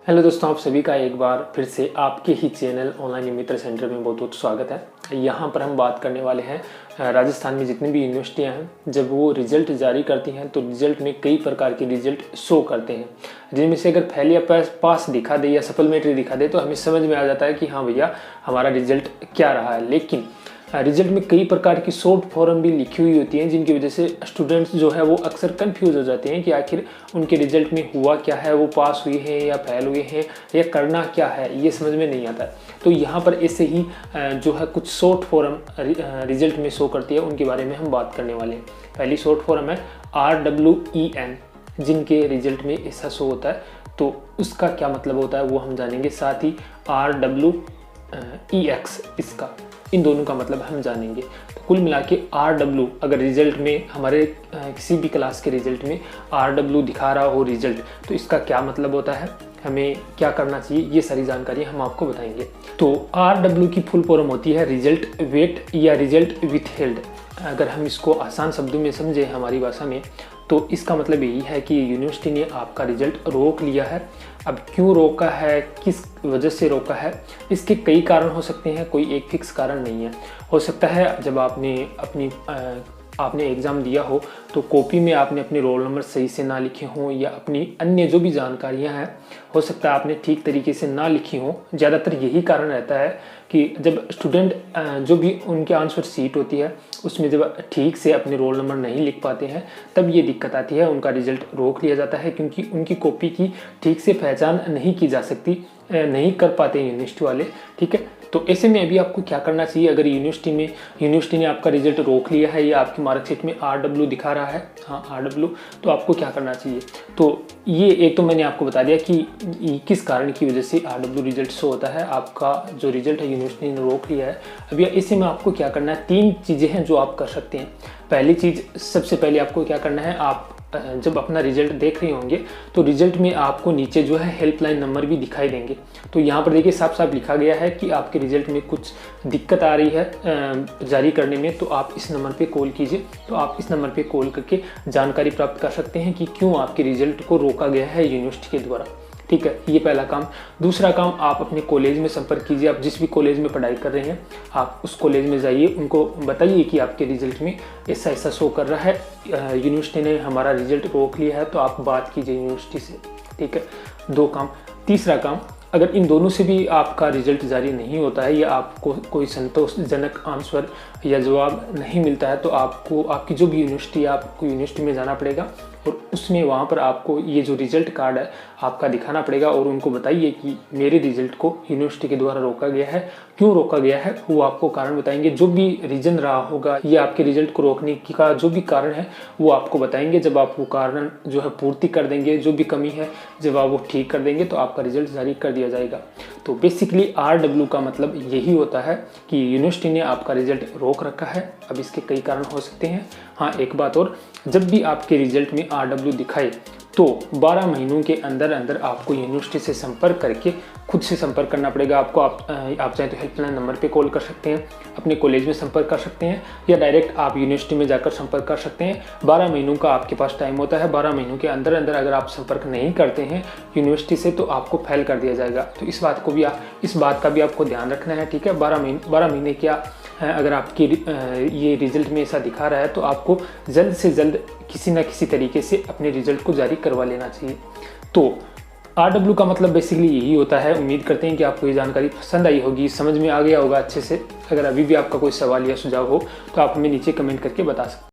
Hello दोस्तों, आप सभी का एक बार फिर से आपके ही चैनल ऑनलाइन मित्र सेंटर में बहुत बहुत स्वागत है। यहाँ पर हम बात करने वाले हैं राजस्थान में जितनी भी यूनिवर्सिटियाँ हैं, जब वो रिजल्ट जारी करती हैं तो रिजल्ट में कई प्रकार के रिजल्ट शो करते हैं, जिनमें से अगर फेल या पास दिखा दे या सप्लीमेंट्री दिखा दे तो हमें समझ में आ जाता है कि हाँ भैया हमारा रिजल्ट क्या रहा है। लेकिन रिजल्ट में कई प्रकार की शॉर्ट फॉर्म भी लिखी हुई होती हैं, जिनकी वजह से स्टूडेंट्स जो है वो अक्सर कंफ्यूज हो जाते हैं कि आखिर उनके रिजल्ट में हुआ क्या है, वो पास हुए हैं या फेल हुए हैं या करना क्या है, ये समझ में नहीं आता। तो यहाँ पर ऐसे ही जो है कुछ शॉर्ट फॉर्म रिजल्ट में शो करती है, उनके बारे में हम बात करने वाले हैं। पहली शॉर्ट फॉर्म है RWEN, जिनके रिजल्ट में ऐसा शो होता है तो उसका क्या मतलब होता है वो हम जानेंगे। साथ ही RWEX, इसका इन दोनों का मतलब हम जानेंगे। तो कुल मिला के RW, अगर रिजल्ट में हमारे किसी भी क्लास के रिजल्ट में RW दिखा रहा हो रिजल्ट, तो इसका क्या मतलब होता है, हमें क्या करना चाहिए, ये सारी जानकारी हम आपको बताएंगे। तो RW की फुल फॉर्म होती है रिजल्ट वेट या रिजल्ट विथहेल्ड। अगर हम इसको आसान शब्दों में समझें हमारी भाषा में, तो इसका मतलब यही है कि यूनिवर्सिटी ने आपका रिजल्ट रोक लिया है। अब क्यों रोका है, किस वजह से रोका है, इसके कई कारण हो सकते हैं, कोई एक फिक्स कारण नहीं है। हो सकता है जब आपने एग्ज़ाम दिया हो तो कॉपी में आपने अपने रोल नंबर सही से ना लिखे हों, या अपनी अन्य जो भी जानकारियां हैं हो सकता है आपने ठीक तरीके से ना लिखी हों। ज़्यादातर यही कारण रहता है कि जब स्टूडेंट जो भी उनके आंसर शीट होती है उसमें जब ठीक से अपने रोल नंबर नहीं लिख पाते हैं तब ये दिक्कत आती है, उनका रिजल्ट रोक लिया जाता है, क्योंकि उनकी कॉपी की ठीक से पहचान नहीं की जा सकती, नहीं कर पाते यूनिवर्सिटी वाले। ठीक है, तो ऐसे में अभी आपको क्या करना चाहिए, अगर यूनिवर्सिटी ने आपका रिजल्ट रोक लिया है या आपकी मार्कशीट में RW दिखा रहा है, हाँ RW, तो आपको क्या करना चाहिए। तो ये एक तो मैंने आपको बता दिया कि किस कारण की वजह से RW रिजल्ट शो होता है, आपका जो रिजल्ट है यूनिवर्सिटी ने रोक लिया है। अभी ऐसे में आपको क्या करना है, 3 चीज़ें हैं जो आप कर सकते हैं। पहली चीज़, सबसे पहले आपको क्या करना है, आप जब अपना रिजल्ट देख रहे होंगे तो रिजल्ट में आपको नीचे जो है हेल्पलाइन नंबर भी दिखाई देंगे। तो यहाँ पर देखिए साफ साफ लिखा गया है कि आपके रिजल्ट में कुछ दिक्कत आ रही है जारी करने में, तो आप इस नंबर पे कॉल कीजिए। तो आप इस नंबर पे कॉल करके जानकारी प्राप्त कर सकते हैं कि क्यों आपके रिजल्ट को रोका गया है यूनिवर्सिटी के द्वारा। ठीक है, ये पहला काम। दूसरा काम, आप अपने कॉलेज में संपर्क कीजिए। आप जिस भी कॉलेज में पढ़ाई कर रहे हैं आप उस कॉलेज में जाइए, उनको बताइए कि आपके रिजल्ट में ऐसा ऐसा शो कर रहा है, यूनिवर्सिटी ने हमारा रिजल्ट रोक लिया है, तो आप बात कीजिए यूनिवर्सिटी से। ठीक है, 2 काम। तीसरा काम, अगर इन दोनों से भी आपका रिजल्ट जारी नहीं होता है या आपको कोई संतोषजनक आंसर या जवाब नहीं मिलता है, तो आपको आपकी जो भी यूनिवर्सिटी है आपको यूनिवर्सिटी में जाना पड़ेगा और उसमें वहाँ पर आपको ये जो रिजल्ट कार्ड है आपका दिखाना पड़ेगा और उनको बताइए कि मेरे रिजल्ट को यूनिवर्सिटी के द्वारा रोका गया है, क्यों रोका गया है वो आपको कारण बताएंगे। जो भी रीज़न रहा होगा ये आपके रिजल्ट को रोकने का जो भी कारण है वो आपको बताएंगे। जब आप वो कारण जो है पूर्ति कर देंगे, जो भी कमी है जब आप वो ठीक कर देंगे, तो आपका रिजल्ट जारी कर दिया जाएगा। तो बेसिकली RW का मतलब यही होता है कि यूनिवर्सिटी ने आपका रिजल्ट रोक रखा है। अब इसके कई कारण हो सकते हैं। हाँ, एक बात और, जब भी आपके रिजल्ट में RW दिखाए तो 12 महीनों के अंदर अंदर आपको यूनिवर्सिटी से संपर्क करके खुद से संपर्क करना पड़ेगा आपको। आप चाहें तो हेल्पलाइन नंबर पे कॉल कर सकते हैं, अपने कॉलेज में संपर्क कर सकते हैं, या डायरेक्ट आप यूनिवर्सिटी में जाकर संपर्क कर सकते हैं। 12 महीनों का आपके पास टाइम होता है। 12 महीनों के अंदर अंदर अगर आप संपर्क नहीं करते हैं यूनिवर्सिटी से तो आपको फेल कर दिया जाएगा। तो इस बात का भी आपको ध्यान रखना है। ठीक है, 12 महीने क्या अगर आपकी ये रिजल्ट में ऐसा दिखा रहा है तो आपको जल्द से जल्द किसी न किसी तरीके से अपने रिजल्ट को जारी करवा लेना चाहिए। तो RW का मतलब बेसिकली यही होता है। उम्मीद करते हैं कि आपको ये जानकारी पसंद आई होगी, समझ में आ गया होगा अच्छे से। अगर अभी भी आपका कोई सवाल या सुझाव हो तो आप हमें नीचे कमेंट करके बता सकते हैं।